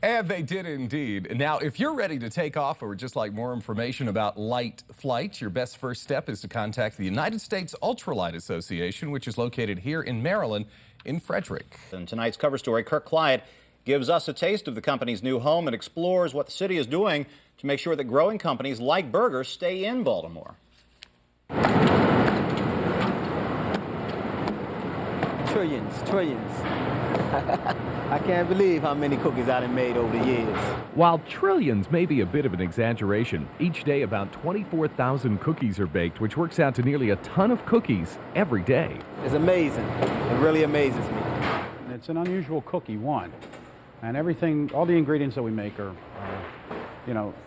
And they did indeed. Now, if you're ready to take off or would just like more information about light flight, your best first step is to contact the United States Ultralight Association, which is located here in Maryland in Frederick. In tonight's cover story, Kirk Clyatt gives us a taste of the company's new home and explores what the city is doing to make sure that growing companies like Burger stay in Baltimore. Trillions. I can't believe how many cookies I done made over the years. While trillions may be a bit of an exaggeration, each day about 24,000 cookies are baked, which works out to nearly a ton of cookies every day. It's amazing. It really amazes me. It's an unusual cookie, one. And everything, all the ingredients that we make are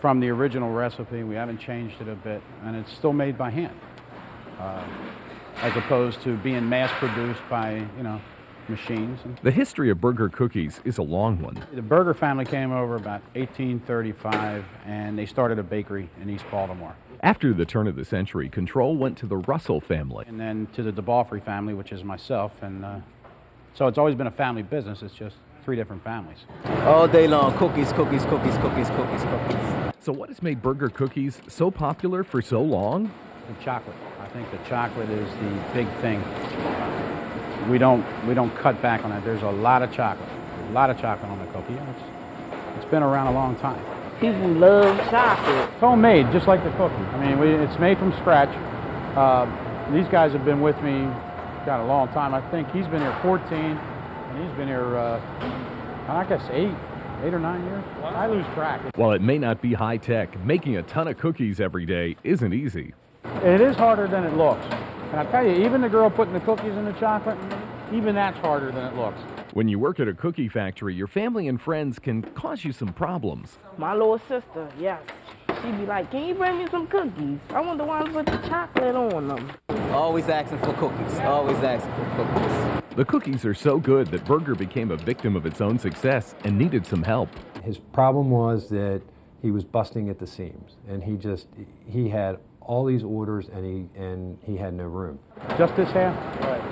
from the original recipe. We haven't changed it a bit, and it's still made by hand, as opposed to being mass-produced by, machines. The history of Burger cookies is a long one. The Burger family came over about 1835, and they started a bakery in East Baltimore. After the turn of the century, control went to the Russell family. And then to the DeBalfrey family, which is myself, and so it's always been a family business. It's just 3 different families. All day long, cookies, cookies, cookies, cookies, cookies, cookies. So what has made Burger cookies so popular for so long? The chocolate. I think the chocolate is the big thing. We don't cut back on that. There's a lot of chocolate on the cookie. It's been around a long time. People love chocolate. It's homemade, just like the cookie. I mean, it's made from scratch. These guys have been with me, got a long time. I think he's been here 14, and he's been here, I guess 8 or 9 years. Wow. I lose track. While it may not be high tech, making a ton of cookies every day isn't easy. It is harder than it looks. And I tell you, even the girl putting the cookies in the chocolate, even that's harder than it looks. When you work at a cookie factory, your family and friends can cause you some problems. My little sister, yes. She'd be like, can you bring me some cookies? I want the ones with the chocolate on them. Always asking for cookies. Always asking for cookies. The cookies are so good that Burger became a victim of its own success and needed some help. His problem was that he was busting at the seams, and he had all these orders, and he had no room. Just this half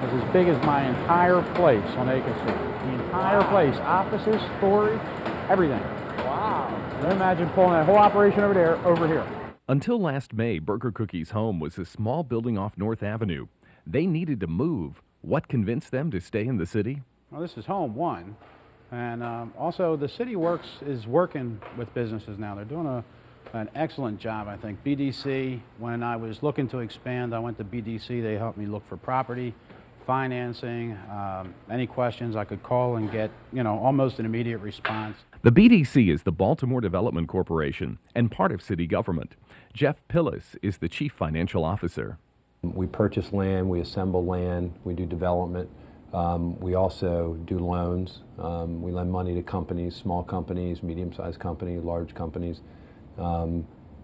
is as big as my entire place on Acre Street. The entire place, offices, storage, everything. Wow. Now imagine pulling that whole operation over here. Until last May, Burger Cookies' home was a small building off North Avenue. They needed to move. What convinced them to stay in the city? Well, this is home, one. And also the city is working with businesses now. They're doing an excellent job, I think. BDC, when I was looking to expand, I went to BDC. They helped me look for property, financing, any questions I could call and get, almost an immediate response. The BDC is the Baltimore Development Corporation and part of city government. Jeff Pillis is the chief financial officer. We purchase land, we assemble land, we do development. We also do loans. We lend money to companies, small companies, medium-sized companies, large companies, to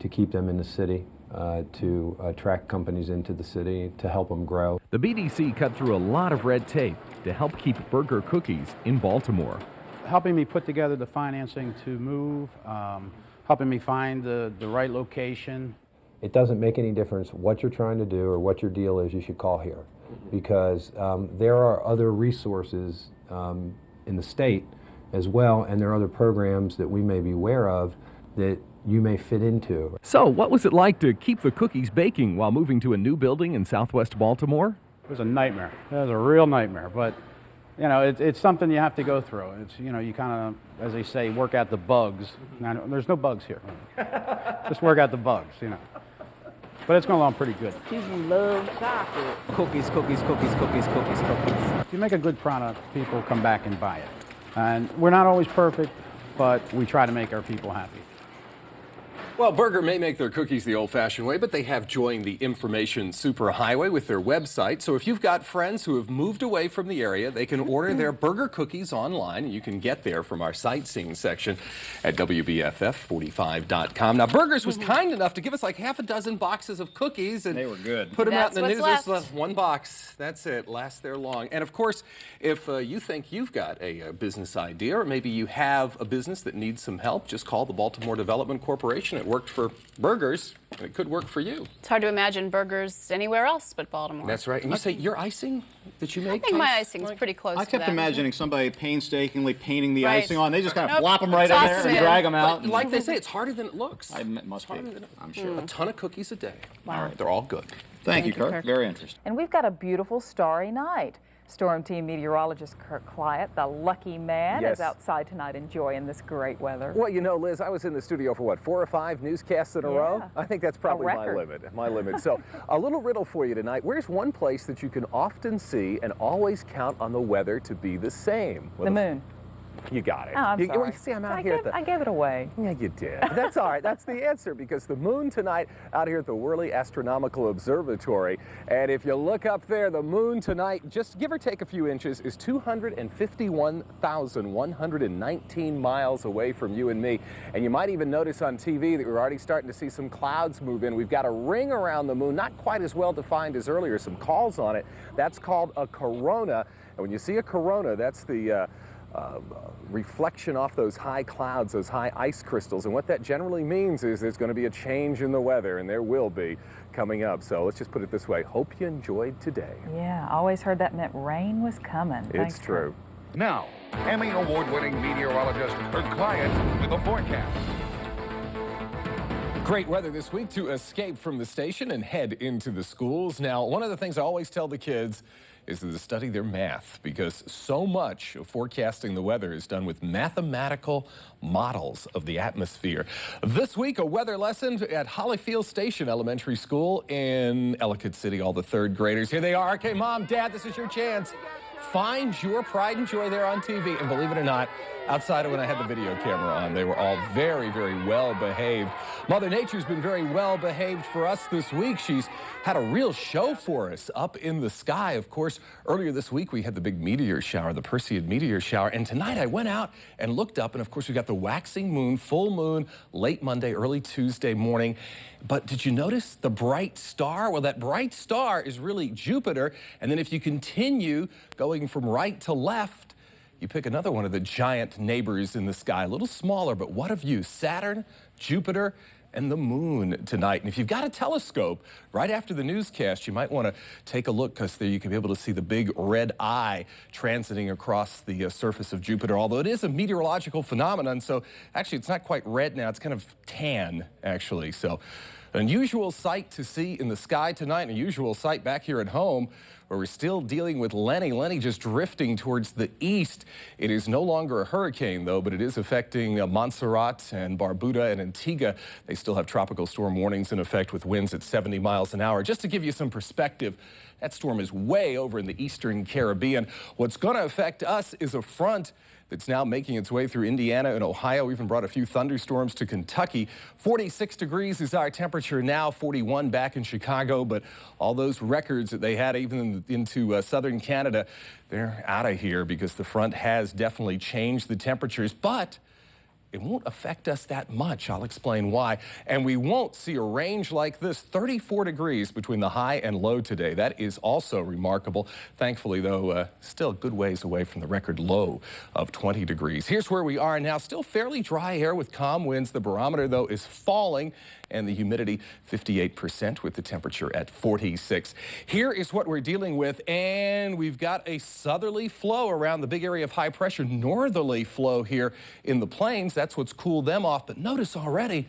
keep them in the city, to attract companies into the city, to help them grow. The BDC cut through a lot of red tape to help keep Burger Cookies in Baltimore. Helping me put together the financing to move, helping me find the right location. It doesn't make any difference what you're trying to do or what your deal is, you should call here. Because there are other resources in the state as well, and there are other programs that we may be aware of that you may fit into. So what was it like to keep the cookies baking while moving to a new building in Southwest Baltimore? It was a nightmare. It was a real nightmare, but it's something you have to go through. It's, you kind of, as they say, work out the bugs. Now, there's no bugs here. Just work out the bugs, But it's going along pretty good. People love chocolate. Cookies, cookies, cookies, cookies, cookies, cookies. If you make a good product, people come back and buy it. And we're not always perfect, but we try to make our people happy. Well, Burger may make their cookies the old-fashioned way, but they have joined the information superhighway with their website. So if you've got friends who have moved away from the area, they can order their Burger cookies online. You can get there from our sightseeing section at WBFF45.com. Now, Burgers was kind enough to give us like half a dozen boxes of cookies. And they were good. Put them out in the news. Left. There's one box. That's it. Lasts there long. And, of course, if you think you've got a business idea, or maybe you have a business that needs some help, just call the Baltimore Development Corporation it worked for burgers, and it could work for you. It's hard to imagine burgers anywhere else but Baltimore. That's right. And you say your icing that you make? I think my icing's pretty close I to kept that. imagining somebody painstakingly painting the Right. icing on. They just kind of Nope. flop them right in Toss there them and in. drag them out. But like they say, it's harder than it looks. It must be, I'm sure. A ton of cookies a day. Wow. All right, they're all good. Thank you, Kirk. Very interesting. And we've got a beautiful starry night. Storm team meteorologist Kirk Clyatt, the lucky man, Yes. is outside tonight enjoying this great weather. Well, you know, Liz, I was in the studio for what, 4 or 5 newscasts in a row? Yeah. I think that's probably my record. limit. So, a little riddle for you tonight. Where's one place that you can often see and always count on the weather to be the same? The moon. You got it. Oh, I'm sorry. You see, I'm out I here gave, at the... I gave it away. Yeah, you did. That's all right. That's the answer, because the moon tonight out here at the Worley Astronomical Observatory, and if you look up there, the moon tonight, just give or take a few inches, is 251,119 miles away from you and me. And you might even notice on TV that we're already starting to see some clouds move in. We've got a ring around the moon, not quite as well defined as earlier, some calls on it. That's called a corona. And when you see a corona, that's the reflection off those high clouds, those high ice crystals. And what that generally means is there's going to be a change in the weather, and there will be coming up. So let's just put it this way. Hope you enjoyed today. Yeah, always heard that meant rain was coming. Thanks, It's true. Now, Emmy award-winning meteorologist Kirk Clyatt with a forecast. Great weather this week to escape from the station and head into the schools. Now, one of the things I always tell the kids is to study their math, because so much of forecasting the weather is done with mathematical models of the atmosphere. This week, a weather lesson at Hollyfield Station Elementary School in Ellicott City. All the third graders, here they are. Okay, Mom, Dad, this is your chance. Find your pride and joy there on TV. And believe it or not, outside of when I had the video camera on, they were all very, very well behaved. Mother Nature's been very well behaved for us this week. She's had a real show for us up in the sky. Of course, earlier this week we had the big meteor shower, the Perseid meteor shower. And tonight I went out and looked up, and of course we got the waxing moon, full moon, late Monday, early Tuesday morning. But did you notice the bright star? Well, that bright star is really Jupiter. And then if you continue going from right to left, you pick another one of the giant neighbors in the sky, a little smaller, but what of you? Saturn, Jupiter, and the moon tonight. And if you've got a telescope, right after the newscast, you might want to take a look, because there you can be able to see the big red eye transiting across the surface of Jupiter, although it is a meteorological phenomenon. So actually, it's not quite red now. It's kind of tan, actually. So an unusual sight to see in the sky tonight, an unusual sight back here at home, where we're still dealing with Lenny. Lenny just drifting towards the east. It is no longer a hurricane, though, but it is affecting Montserrat and Barbuda and Antigua. They still have tropical storm warnings in effect with winds at 70 miles an hour. Just to give you some perspective, that storm is way over in the eastern Caribbean. What's going to affect us is a front that's now making its way through Indiana and Ohio. We even brought a few thunderstorms to Kentucky. 46 degrees is our temperature now, 41 back in Chicago, but all those records that they had even into southern Canada, they're out of here, because the front has definitely changed the temperatures, but it won't affect us that much. I'll explain why. And we won't see a range like this, 34 degrees between the high and low today. That is also remarkable. Thankfully, though, still a good ways away from the record low of 20 degrees. Here's where we are now. Still fairly dry air with calm winds. The barometer, though, is falling, and the humidity 58%, with the temperature at 46. Here is what we're dealing with, and we've got a southerly flow around the big area of high pressure, northerly flow here in the plains. That's what's cooled them off. But notice already,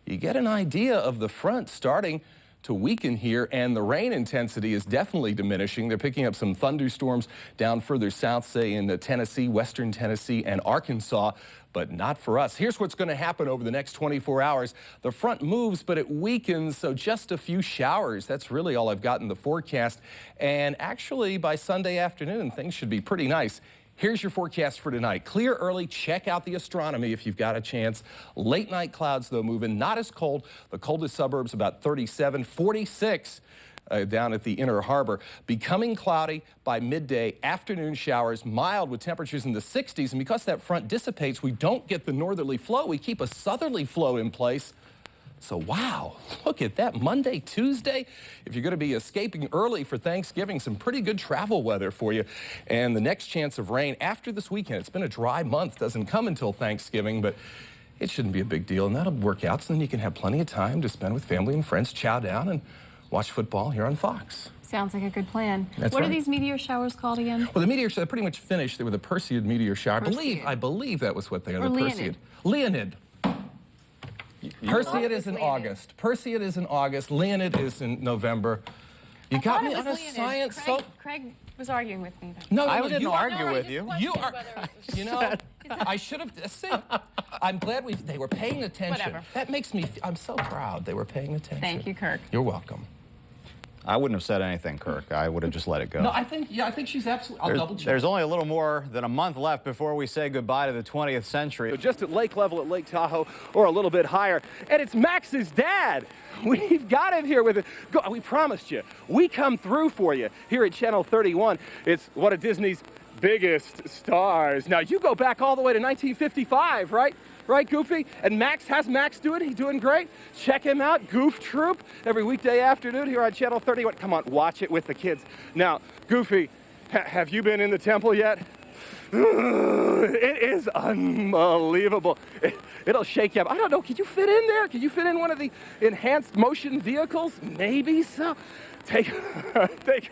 you get an idea of the front starting to weaken here, and the rain intensity is definitely diminishing. They're picking up some thunderstorms down further south, say in Tennessee, western Tennessee, and Arkansas, but not for us. Here's what's going to happen over the next 24 hours. The front moves, but it weakens, so just a few showers. That's really all I've got in the forecast. And actually, by Sunday afternoon, things should be pretty nice. Here's your forecast for tonight. Clear early. Check out the astronomy if you've got a chance. Late night clouds, though, moving. Not as cold. The coldest suburbs about 37, 46 down at the Inner Harbor. Becoming cloudy by midday. Afternoon showers. Mild with temperatures in the 60s. And because that front dissipates, we don't get the northerly flow. We keep a southerly flow in place. So, wow, look at that. Monday, Tuesday, if you're going to be escaping early for Thanksgiving, some pretty good travel weather for you. And the next chance of rain after this weekend. It's been a dry month, doesn't come until Thanksgiving, but it shouldn't be a big deal, and that'll work out, so then you can have plenty of time to spend with family and friends, chow down, and watch football here on Fox. Sounds like a good plan. That's what right. are these meteor showers called again? Well, the meteor shower pretty much finished. They were the Perseid meteor shower. Perseid. I believe that was what they are. Or The Leonid. Perseid. Leonid. Perseid is in August. Perseid is in August. Leonid is in November. You got me on a science. Craig was arguing with me. No, I didn't argue with you. You are. You know, I should have. See, I'm glad they were paying attention. Whatever. That makes me. I'm so proud they were paying attention. Thank you, Kirk. You're welcome. I wouldn't have said anything, Kirk. I would have just let it go. No, I think she's absolutely. I'll double check. There's only a little more than a month left before we say goodbye to the 20th century. Just at lake level at Lake Tahoe or a little bit higher. And it's Max's dad. We've got him here with it. We promised you. We come through for you here at Channel 31. It's one of Disney's biggest stars. Now, you go back all the way to 1955, right? Right, Goofy? And how's Max doing? He's doing great. Check him out, Goof Troop, every weekday afternoon here on Channel 31. Come on, watch it with the kids. Now, Goofy, have you been in the temple yet? It is unbelievable. It'll shake you up. I don't know, can you fit in there? Can you fit in one of the enhanced motion vehicles? Maybe so. Take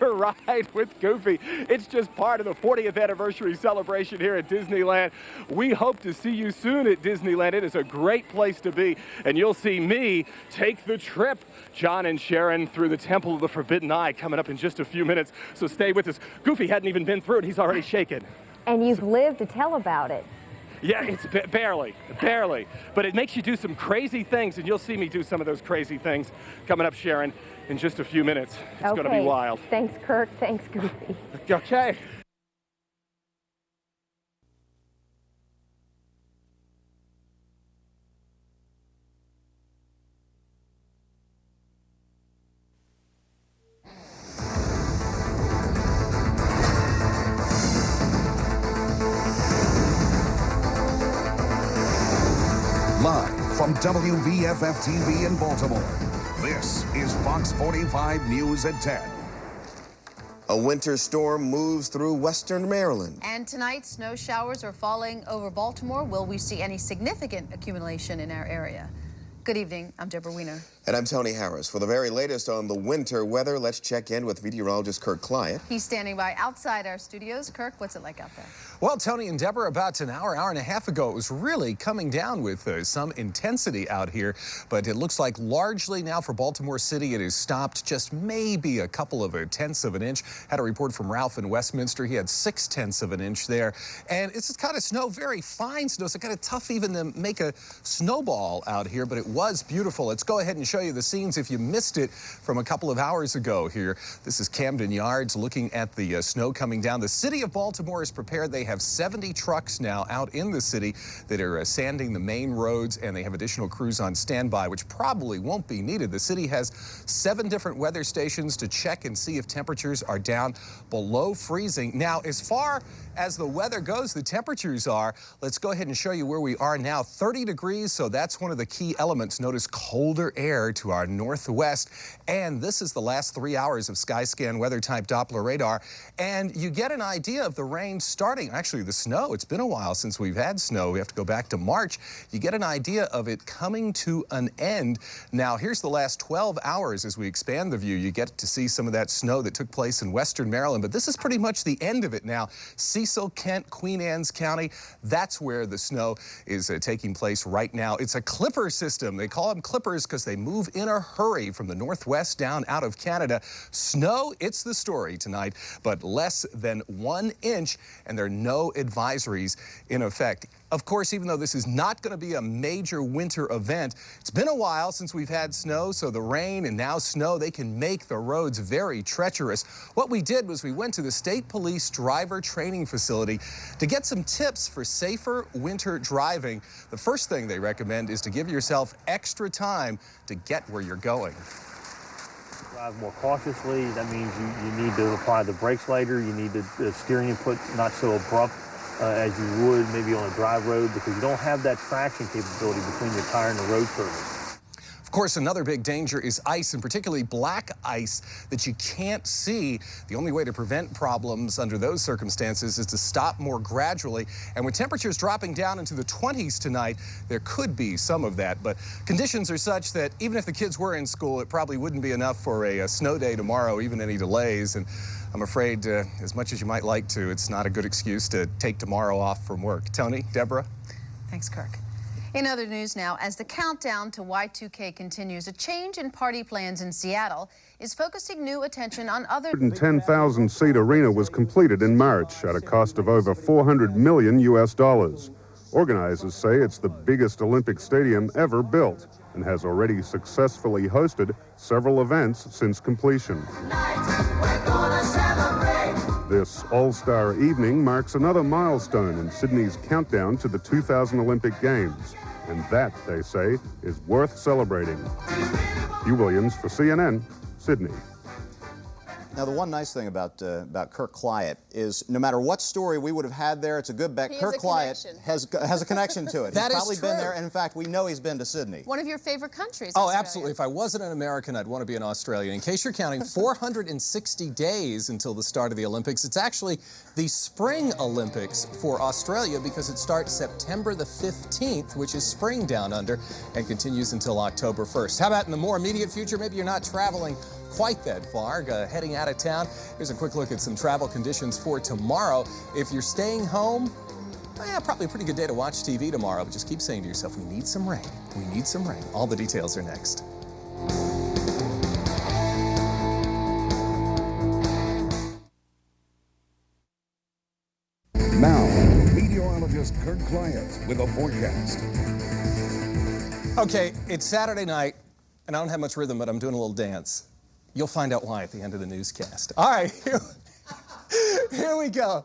a ride with Goofy. It's just part of the 40th anniversary celebration here at Disneyland. We hope to see you soon at Disneyland. It is a great place to be, and you'll see me take the trip, John and Sharon, through the Temple of the Forbidden Eye coming up in just a few minutes, so stay with us. Goofy hadn't even been through it. He's already shaken. And you've lived to tell about it. Yeah, it's barely. But it makes you do some crazy things, and you'll see me do some of those crazy things coming up, Sharon, in just a few minutes. It's going to be wild. Thanks, Kirk. Thanks, Goofy. Okay. Live from WBFF TV in Baltimore, this is Fox 45 News at 10. A winter storm moves through western Maryland. And tonight, snow showers are falling over Baltimore. Will we see any significant accumulation in our area? Good evening. I'm Deborah Wiener. And I'm Tony Harris. For the very latest on the winter weather, let's check in with meteorologist Kirk Clyatt. He's standing by outside our studios. Kirk, what's it like out there? Well, Tony and Deborah, about an hour and a half ago, it was really coming down with some intensity out here. But it looks like largely now for Baltimore City, it has stopped. Just maybe a couple of tenths of an inch. Had a report from Ralph in Westminster. He had 0.6 of an inch there. And it's kind of snow, very fine snow. So kind of tough even to make a snowball out here. But it was beautiful. Let's go ahead and show you the scenes if you missed it from a couple of hours ago here. This is Camden Yards looking at the snow coming down. The city of Baltimore is prepared. They have 70 trucks now out in the city that are sanding the main roads, and they have additional crews on standby, which probably won't be needed. The city has 7 different weather stations to check and see if temperatures are down below freezing. Now, as far as the weather goes, the temperatures are, let's go ahead and show you where we are now. 30 degrees, so that's one of the key elements. Notice colder air to our northwest, and this is the last 3 hours of Skyscan weather type Doppler radar, and you get an idea of the rain starting. Actually, the snow, it's been a while since we've had snow. We have to go back to March. You get an idea of it coming to an end. Now, here's the last 12 hours as we expand the view. You get to see some of that snow that took place in western Maryland, but this is pretty much the end of it now. Cecil, Kent, Queen Anne's County, that's where the snow is taking place right now. It's a clipper system. They call them clippers because they move in a hurry from the northwest down out of Canada. Snow, it's the story tonight, but less than 1 inch, and there are no advisories in effect. Of course, even though this is not going to be a major winter event, it's been a while since we've had snow, so the rain and now snow, they can make the roads very treacherous. What we did was we went to the State Police Driver Training Facility to get some tips for safer winter driving. The first thing they recommend is to give yourself extra time to get where you're going. Drive more cautiously. That means you need to apply the brakes later. You need the steering input not so abrupt as you would maybe on a dry road, because you don't have that traction capability between your tire and the road surface. Of course, another big danger is ice, and particularly black ice that you can't see. The only way to prevent problems under those circumstances is to stop more gradually. And with temperatures dropping down into the 20s tonight, there could be some of that. But conditions are such that even if the kids were in school, it probably wouldn't be enough for a snow day tomorrow, even any delays. And I'm afraid, as much as you might like to, it's not a good excuse to take tomorrow off from work. Tony, Deborah? Thanks, Kirk. In other news now, as the countdown to Y2K continues, a change in party plans in Seattle is focusing new attention on other... 110,000-seat arena was completed in March at a cost of over $400 million US. Organizers say it's the biggest Olympic stadium ever built and has already successfully hosted several events since completion. This all-star evening marks another milestone in Sydney's countdown to the 2000 Olympic Games. And that, they say, is worth celebrating. Hugh Williams for CNN, Sydney. Now, the one nice thing about Kirk Clyatt is no matter what story we would have had there, it's a good bet. Kirk Clyatt has a connection to it. That he's probably is been true. there, and in fact, we know he's been to Sydney. One of your favorite countries, Oh, Australia. absolutely. If I wasn't an American, I'd want to be an Australian. In case you're counting, 460 days until the start of the Olympics. It's actually the Spring Olympics for Australia because it starts September the 15th, which is spring down under, and continues until October 1st. How about in the more immediate future? Maybe you're not traveling quite that far, heading out of town. Here's a quick look at some travel conditions for tomorrow. If you're staying home, probably a pretty good day to watch TV tomorrow, but just keep saying to yourself, we need some rain. We need some rain. All the details are next. Now, meteorologist Kirk Clyatt with a forecast. Okay, it's Saturday night, and I don't have much rhythm, but I'm doing a little dance. You'll find out why at the end of the newscast. All right, here we go.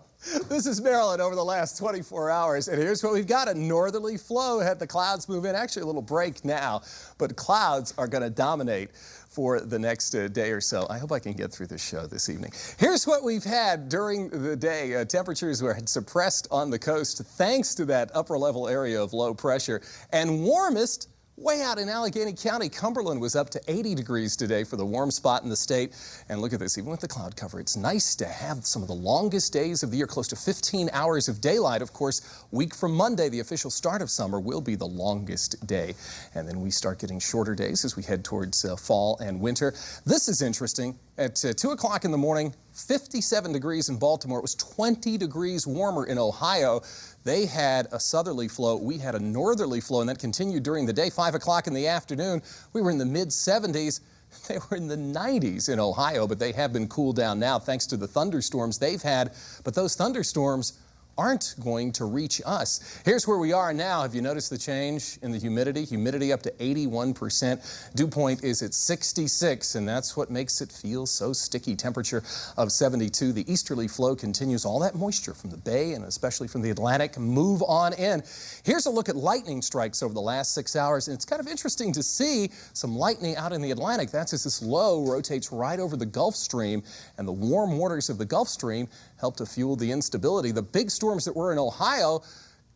This is Maryland over the last 24 hours, and here's what we've got. A northerly flow had the clouds move in. Actually, a little break now, but clouds are going to dominate for the next day or so. I hope I can get through this show this evening. Here's what we've had during the day. Temperatures were suppressed on the coast thanks to that upper level area of low pressure, and warmest way out in Allegheny County. Cumberland was up to 80 degrees today for the warm spot in the state. And look at this, even with the cloud cover, it's nice to have some of the longest days of the year, close to 15 hours of daylight. Of course, week from Monday, the official start of summer, will be the longest day. And then we start getting shorter days as we head towards fall and winter. This is interesting. At 2 o'clock in the morning, 57 degrees in Baltimore. It was 20 degrees warmer in Ohio. They had a southerly flow. We had a northerly flow, and that continued during the day. 5 o'clock in the afternoon, we were in the mid-70s. They were in the 90s in Ohio, but they have been cooled down now thanks to the thunderstorms they've had. But those thunderstorms aren't going to reach us. Here's where we are now. Have you noticed the change in the humidity? Humidity up to 81%. Dew point is at 66, and that's what makes it feel so sticky. Temperature of 72. The easterly flow continues. All that moisture from the bay and especially from the Atlantic move on in. Here's a look at lightning strikes over the last 6 hours, and it's kind of interesting to see some lightning out in the Atlantic. That's as this low rotates right over the Gulf Stream, and the warm waters of the Gulf Stream help to fuel the instability. The big storms that were in Ohio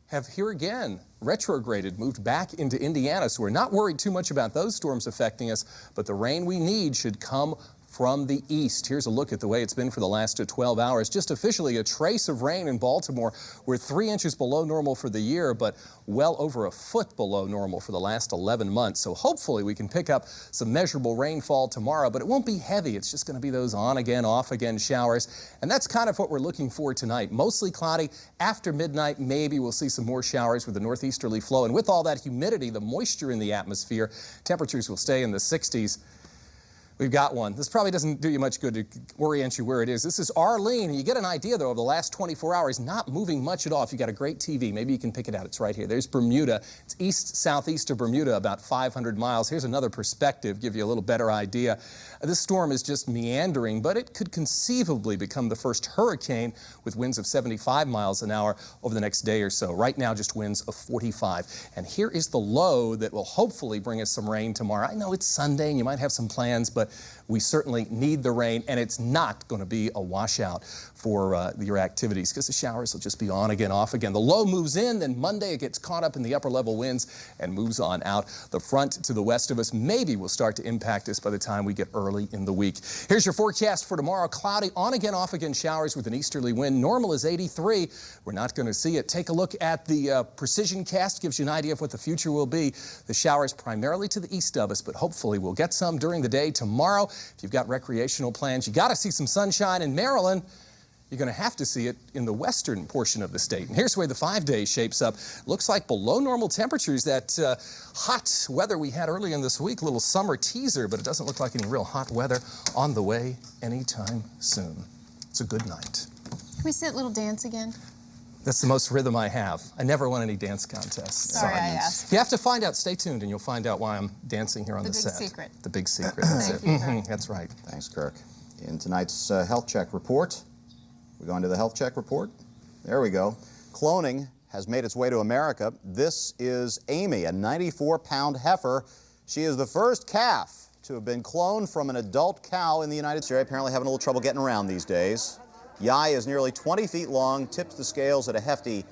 have here again retrograded, moved back into Indiana. So we're not worried too much about those storms affecting us, but the rain we need should come from the east. Here's a look at the way it's been for the last 12 hours. Just officially a trace of rain in Baltimore. We're 3 inches below normal for the year, but well over a foot below normal for the last 11 months. So hopefully we can pick up some measurable rainfall tomorrow, but it won't be heavy. It's just going to be those on again, off again showers. And that's kind of what we're looking for tonight. Mostly cloudy. After midnight, maybe we'll see some more showers with the northeasterly flow. And with all that humidity, the moisture in the atmosphere, temperatures will stay in the 60s. We've got one. This probably doesn't do you much good to orient you where it is. This is Arlene. You get an idea, though, of the last 24 hours, not moving much at all. If you got a great TV, maybe you can pick it out. It's right here. There's Bermuda. It's east-southeast of Bermuda, about 500 miles. Here's another perspective, give you a little better idea. This storm is just meandering, but it could conceivably become the first hurricane with winds of 75 miles an hour over the next day or so. Right now, just winds of 45. And here is the low that will hopefully bring us some rain tomorrow. I know it's Sunday and you might have some plans, but but we certainly need the rain, and it's not going to be a washout for your activities because the showers will just be on again, off again. The low moves in, then Monday it gets caught up in the upper level winds and moves on out. The front to the west of us maybe will start to impact us by the time we get early in the week. Here's your forecast for tomorrow. Cloudy, on again, off again showers with an easterly wind. Normal is 83. We're not going to see it. Take a look at the precision cast. Gives you an idea of what the future will be. The showers primarily to the east of us, but hopefully we'll get some during the day tomorrow. If you've got recreational plans, you got to see some sunshine in Maryland. You're going to have to see it in the western portion of the state. And here's the way the 5 days shapes up. Looks like below normal temperatures. That hot weather we had earlier in this week, a little summer teaser, but it doesn't look like any real hot weather on the way anytime soon. It's a good night. Can we see that little dance again? That's the most rhythm I have. I never won any dance contests. Sorry, I asked. You have to find out. Stay tuned, and you'll find out why I'm dancing here on the set. The big secret. The big secret. That's it. Thank you, Kirk. That's right. Thanks, Kirk. In tonight's health check report, we go into the health check report. There we go. Cloning has made its way to America. This is Amy, a 94-pound heifer. She is the first calf to have been cloned from an adult cow in the United States. Apparently having a little trouble getting around these days. Yai is nearly 20 feet long, tips the scales at a hefty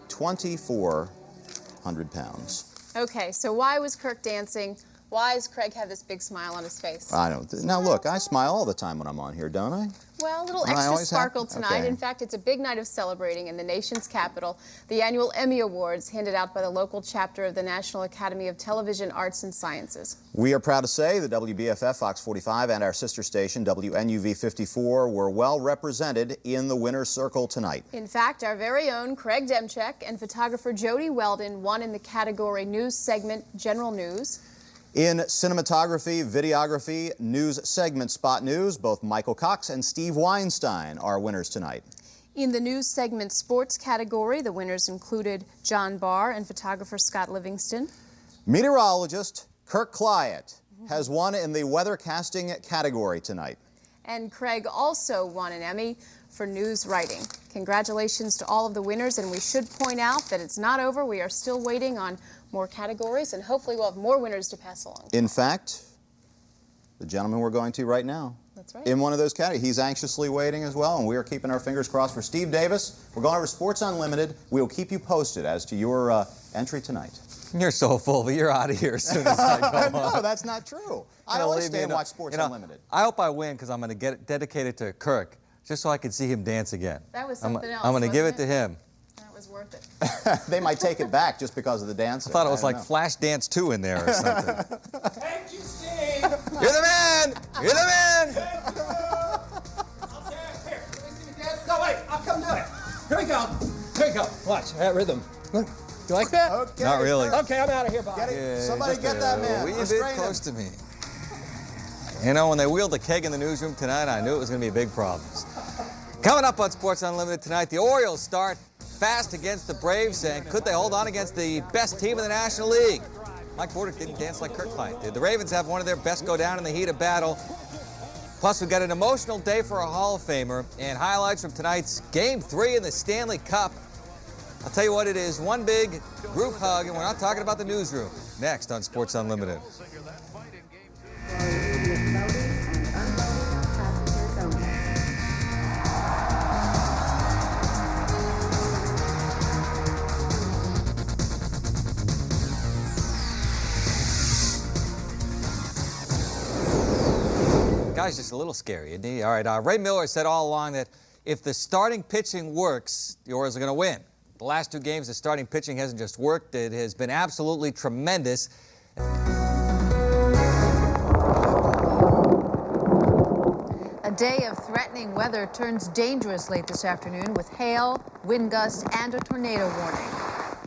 2,400 pounds. Okay, so why was Kirk dancing? Why does Craig have this big smile on his face? I don't. Now look, I smile all the time when I'm on here, don't I? Well, a little Don't I extra always have? sparkle tonight. Okay. In fact, it's a big night of celebrating in the nation's capital. The annual Emmy Awards handed out by the local chapter of the National Academy of Television Arts and Sciences. We are proud to say the WBFF Fox 45 and our sister station WNUV 54 were well represented in the winner's circle tonight. In fact, our very own Craig Demchek and photographer Jody Weldon won in the category News Segment General News. In cinematography, videography, news segment Spot News, both Michael Cox and Steve Weinstein are winners tonight. In the news segment sports category, the winners included John Barr and photographer Scott Livingston. Meteorologist Kirk Clyatt has won in the weathercasting category tonight. And Craig also won an Emmy for news writing. Congratulations to all of the winners, and we should point out that it's not over. We are still waiting on more categories, and hopefully we'll have more winners to pass along. In fact, the gentleman we're going to right now, That's right. in one of those categories, he's anxiously waiting as well, and we are keeping our fingers crossed for Steve Davis. We're going over Sports Unlimited. We will keep you posted as to your entry tonight. You're so full, but you're out of here as soon as I go on. No, that's not true. I always stay and watch Sports Unlimited. I hope I win because I'm going to get dedicated to Kirk, just so I can see him dance again. That was something else, I'm going to give it wasn't to him. That was worth it. They might take it back just because of the dancing. I thought it was don't like know. Flash Dance 2 in there or something. Thank you, Steve. You're the man! You're the man! No, wait, I'll come do it. Here we go. Here we go. Watch that rhythm. Look, you like that? Okay. Not really. Okay, I'm out of here, Bob. Somebody get that man. A wee bit Restrain close him. to me. You know, when they wheeled the keg in the newsroom tonight, I knew it was going to be big problems. Coming up on Sports Unlimited tonight, the Orioles start fast against the Braves, and could they hold on against the best team in the National League? Mike Porter didn't dance like Kirk Clyatt did. The Ravens have one of their best go down in the heat of battle. Plus, we've got an emotional day for a Hall of Famer, and highlights from tonight's Game 3 in the Stanley Cup. I'll tell you what it is, one big group hug, and we're not talking about the newsroom. Next on Sports Unlimited. Guy's just a little scary, isn't he? All right, Ray Miller said all along that if the starting pitching works, the Orioles are going to win. The last two games, the starting pitching hasn't just worked, it has been absolutely tremendous. A day of threatening weather turns dangerous late this afternoon with hail, wind gusts, and a tornado warning.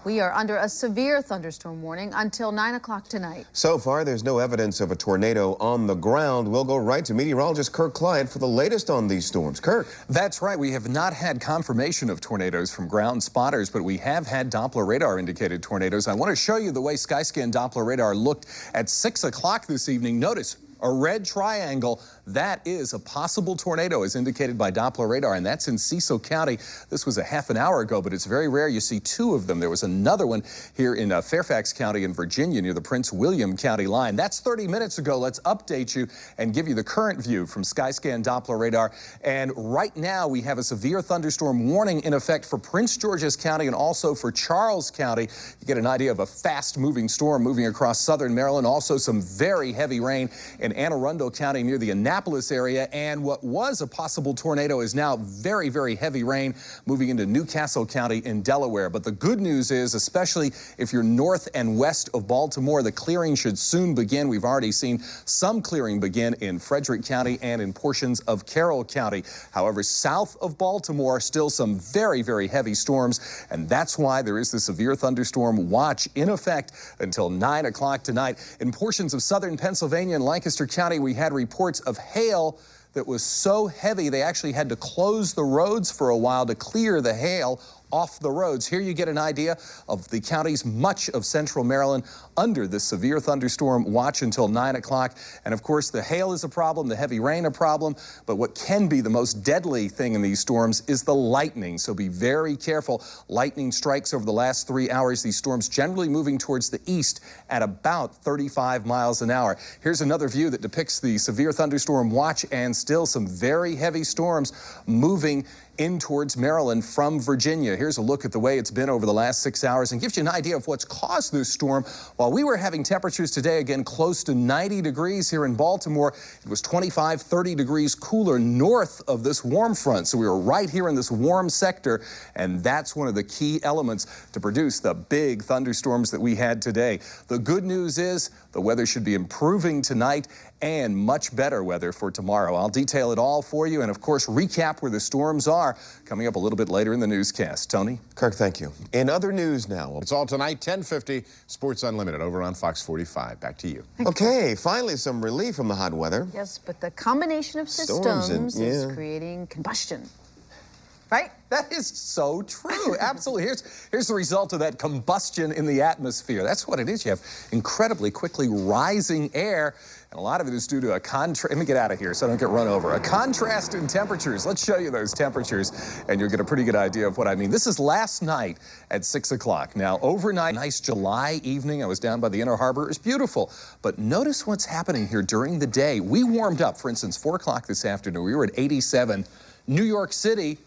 We are under a severe thunderstorm warning until 9 o'clock tonight. So far, there's no evidence of a tornado on the ground. We'll go right to meteorologist Kirk Clyatt for the latest on these storms. Kirk. That's right. We have not had confirmation of tornadoes from ground spotters, but we have had Doppler radar indicated tornadoes. I want to show you the way Skyscan Doppler radar looked at 6 o'clock this evening. Notice a red triangle. That is a possible tornado as indicated by Doppler radar, and that's in Cecil County. This was a half an hour ago, but it's very rare you see two of them. There was another one here in Fairfax County in Virginia near the Prince William County line. That's 30 minutes ago. Let's update you and give you the current view from Skyscan Doppler radar. And right now we have a severe thunderstorm warning in effect for Prince George's County and also for Charles County. You get an idea of a fast-moving storm moving across southern Maryland. Also some very heavy rain in Anne Arundel County near the Annapolis area. And what was a possible tornado is now very, very heavy rain moving into Newcastle County in Delaware. But the good news is, especially if you're north and west of Baltimore, the clearing should soon begin. We've already seen some clearing begin in Frederick County and in portions of Carroll County. However, south of Baltimore, still some very, very heavy storms, and that's why there is the severe thunderstorm watch in effect until 9 o'clock tonight. In portions of southern Pennsylvania and Lancaster County, we had reports of hail that was so heavy they actually had to close the roads for a while to clear the hail off the roads. Here you get an idea of the counties, much of central Maryland, under the severe thunderstorm watch until 9 o'clock. And of course, the hail is a problem, the heavy rain a problem, but what can be the most deadly thing in these storms is the lightning. So be very careful. Lightning strikes over the last 3 hours. These storms generally moving towards the east at about 35 miles an hour. Here's another view that depicts the severe thunderstorm watch and still some very heavy storms moving in towards Maryland from Virginia. Here's a look at the way it's been over the last 6 hours and gives you an idea of what's caused this storm. While we were having temperatures today, again, close to 90 degrees here in Baltimore, it was 25, 30 degrees cooler north of this warm front. So we were right here in this warm sector, and that's one of the key elements to produce the big thunderstorms that we had today. The good news is the weather should be improving tonight and much better weather for tomorrow. I'll detail it all for you and, of course, recap where the storms are coming up a little bit later in the newscast. Tony? Kirk, thank you. In other news now. It's all tonight, 10:50, Sports Unlimited over on Fox 45. Back to you. Okay, finally some relief from the hot weather. Yes, but the combination of systems is creating combustion. Right? That is so true. Absolutely. Here's the result of that combustion in the atmosphere. That's what it is. You have incredibly quickly rising air, and a lot of it is due to a contrast. Let me get out of here so I don't get run over. A contrast in temperatures. Let's show you those temperatures, and you'll get a pretty good idea of what I mean. This is last night at 6 o'clock. Now, overnight, nice July evening. I was down by the Inner Harbor. It was beautiful. But notice what's happening here during the day. We warmed up. For instance, 4 o'clock this afternoon, we were at 87. New York City,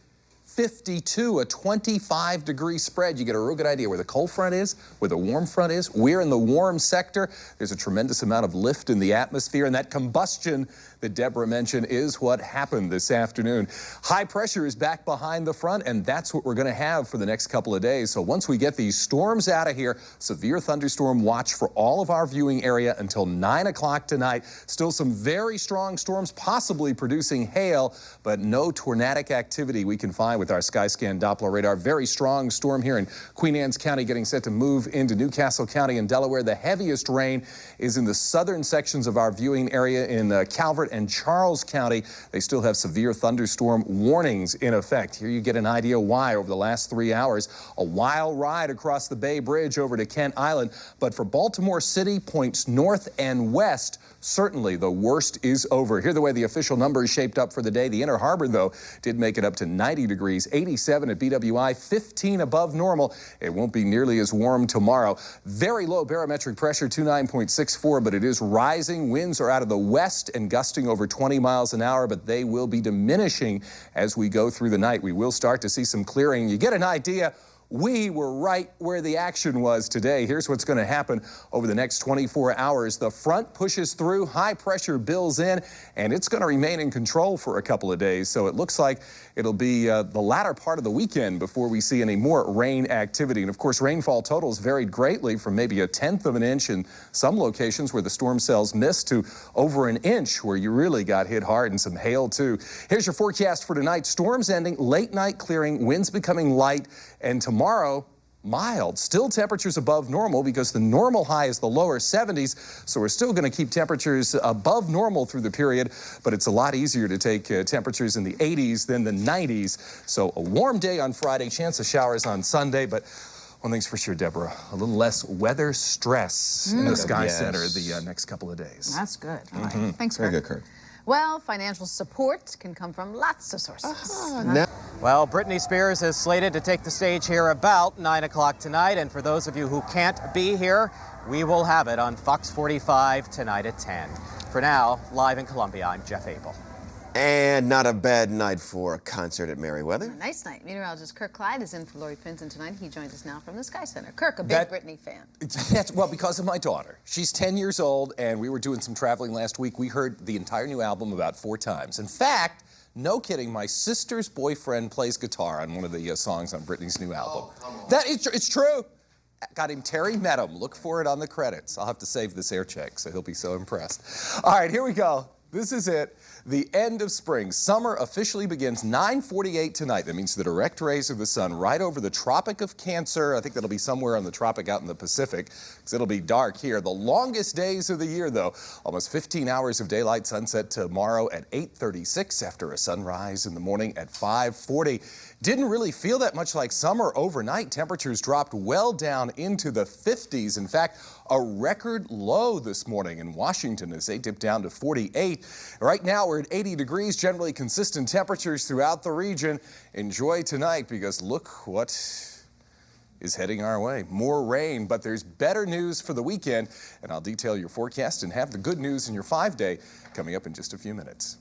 52, a 25-degree spread. You get a real good idea where the cold front is, where the warm front is. We're in the warm sector. There's a tremendous amount of lift in the atmosphere, and that combustion that Deborah mentioned is what happened this afternoon. High pressure is back behind the front, and that's what we're going to have for the next couple of days. So once we get these storms out of here, severe thunderstorm watch for all of our viewing area until 9 o'clock tonight. Still some very strong storms, possibly producing hail, but no tornadic activity we can find with our Skyscan Doppler radar. Very strong storm here in Queen Anne's County getting set to move into Newcastle County in Delaware. The heaviest rain is in the southern sections of our viewing area in Calvert and Charles County. They still have severe thunderstorm warnings in effect. Here you get an idea why over the last 3 hours. A wild ride across the Bay Bridge over to Kent Island. But for Baltimore City, points north and west, certainly the worst is over. Here the way the official numbers shaped up for the day. The Inner Harbor, though, did make it up to 90 degrees, 87 at BWI, 15 above normal. It won't be nearly as warm tomorrow. Very low barometric pressure, 29.64, but it is rising. Winds are out of the west and gusting over 20 miles an hour, but they will be diminishing as we go through the night. We will start to see some clearing. You get an idea. We were right where the action was today. Here's what's going to happen over the next 24 hours. The front pushes through, high pressure builds in, and it's going to remain in control for a couple of days. So it looks like it'll be the latter part of the weekend before we see any more rain activity. And of course, rainfall totals varied greatly from maybe 1/10 of an inch in some locations where the storm cells missed to over 1 inch where you really got hit hard, and some hail too. Here's your forecast for tonight. Storms ending, late night clearing, winds becoming light, and tomorrow, mild. Still temperatures above normal because the normal high is the lower 70s, so we're still going to keep temperatures above normal through the period, but it's a lot easier to take temperatures in the 80s than the 90s. So a warm day on Friday, chance of showers on Sunday, but one thing's for sure, Deborah, a little less weather stress in the Sky Center the next couple of days. That's good. All right. Thanks, Kirk. Very good, Kirk. Well, financial support can come from lots of sources. Well, Britney Spears is slated to take the stage here about 9 o'clock tonight. And for those of you who can't be here, we will have it on Fox 45 tonight at 10. For now, live in Columbia, I'm Jeff Abel. And not a bad night for a concert at Merriweather. Nice night. Meteorologist Kirk Clyatt is in for Lori Pinson tonight. He joins us now from the Sky Center. Kirk, a big Britney fan. That's, well, because of my daughter. She's 10 years old, and we were doing some traveling last week. We heard the entire new album about 4 times. In fact, no kidding, my sister's boyfriend plays guitar on one of the songs on Britney's new album. It's true. Got him. Terry met him. Look for it on the credits. I'll have to save this air check, so he'll be so impressed. All right, here we go. This is it. The end of spring. Summer officially begins 9:48 tonight. That means the direct rays of the sun right over the Tropic of Cancer. I think that'll be somewhere on the tropic out in the Pacific, because it'll be dark here. The longest days of the year, though. Almost 15 hours of daylight. Sunset tomorrow at 8:36 after a sunrise in the morning at 5:40. Didn't really feel that much like summer overnight. Temperatures dropped well down into the 50s. In fact, a record low this morning in Washington as they dipped down to 48. Right now we're at 80 degrees, generally consistent temperatures throughout the region. Enjoy tonight, because look what is heading our way. More rain, but there's better news for the weekend, and I'll detail your forecast and have the good news in your 5-day coming up in just a few minutes.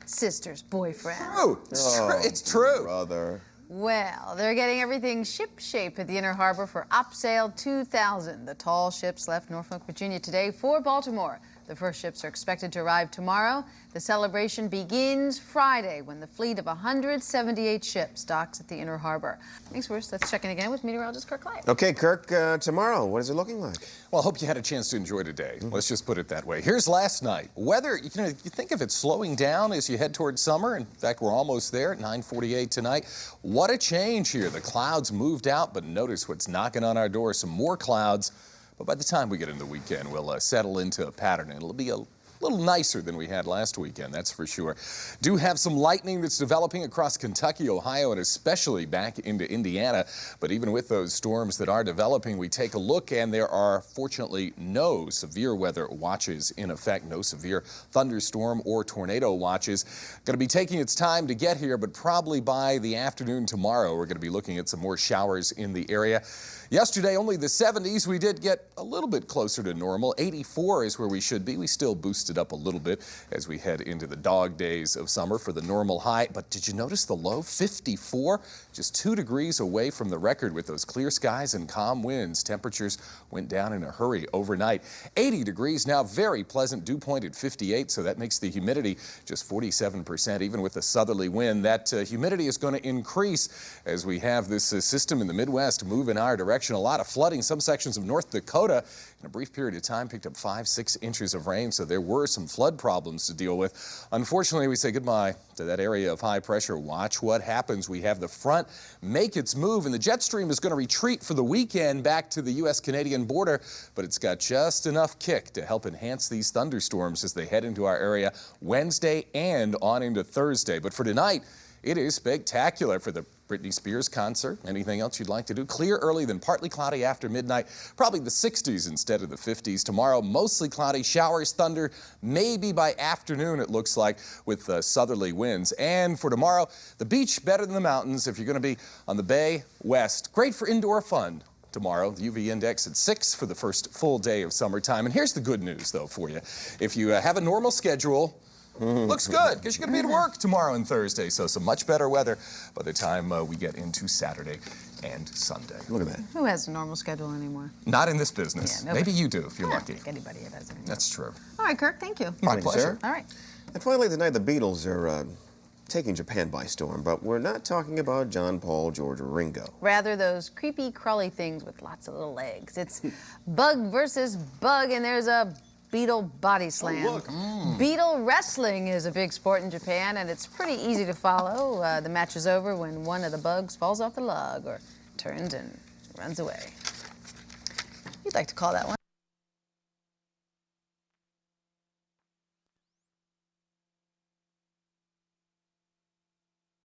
Sister's boyfriend. True. It's true. Brother. Well, they're getting everything ship-shape at the Inner Harbor for Op Sail 2000. The tall ships left Norfolk, Virginia today for Baltimore. The first ships are expected to arrive tomorrow. The celebration begins Friday when the fleet of 178 ships docks at the Inner Harbor. Thanks, Bruce. Let's check in again with meteorologist Kirk Clyatt. Okay, Kirk, tomorrow, what is it looking like? Well, I hope you had a chance to enjoy today. Let's just put it that way. Here's last night. Weather, you think of it slowing down as you head towards summer. In fact, we're almost there at 9:48 tonight. What a change here. The clouds moved out, but notice what's knocking on our door. Some more clouds. But by the time we get into the weekend, we'll settle into a pattern, and it'll be a little nicer than we had last weekend, that's for sure. Do have some lightning that's developing across Kentucky, Ohio, and especially back into Indiana. But even with those storms that are developing, we take a look, and there are fortunately no severe weather watches in effect, no severe thunderstorm or tornado watches. Going to be taking its time to get here, but probably by the afternoon tomorrow, we're going to be looking at some more showers in the area. Yesterday, only the 70s. We did get a little bit closer to normal. 84 is where we should be. We still boosted up a little bit as we head into the dog days of summer for the normal high. But did you notice the low? 54, just 2 degrees away from the record with those clear skies and calm winds. Temperatures went down in a hurry overnight. 80 degrees now, very pleasant. Dew point at 58, so that makes the humidity just 47%. Even with the southerly wind, that humidity is going to increase as we have this system in the Midwest move in our direction. A lot of flooding. Some sections of North Dakota in a brief period of time picked up 5-6 inches of rain, so there were some flood problems to deal with. Unfortunately, we say goodbye to that area of high pressure. Watch what happens. We have the front make its move, and the jet stream is going to retreat for the weekend back to the U.S.-Canadian border, but it's got just enough kick to help enhance these thunderstorms as they head into our area Wednesday and on into Thursday. But for tonight, it is spectacular for the Britney Spears concert. Anything else you'd like to do? Clear early, then partly cloudy after midnight. Probably the 60s instead of the 50s. Tomorrow, mostly cloudy, showers, thunder, maybe by afternoon it looks like, with southerly winds. And for tomorrow, the beach better than the mountains if you're going to be on the Bay West. Great for indoor fun. Tomorrow, the UV index at 6 for the first full day of summertime. And here's the good news, though, for you. If you have a normal schedule, looks good, because you're going to be at work tomorrow and Thursday, so some much better weather by the time we get into Saturday and Sunday. Look at that. Who has a normal schedule anymore? Not in this business. Yeah, maybe you do, if you're I don't lucky. think anybody does anymore. That's true. All right, Kirk, thank you. My pleasure. All right. And finally tonight, the Beatles are taking Japan by storm, but we're not talking about John, Paul, George, or Ringo. Rather, those creepy, crawly things with lots of little legs. It's bug versus bug, and there's a Beetle body slam. Oh, look. Beetle wrestling is a big sport in Japan, and it's pretty easy to follow. The match is over when one of the bugs falls off the log or turns and runs away. You'd like to call that one.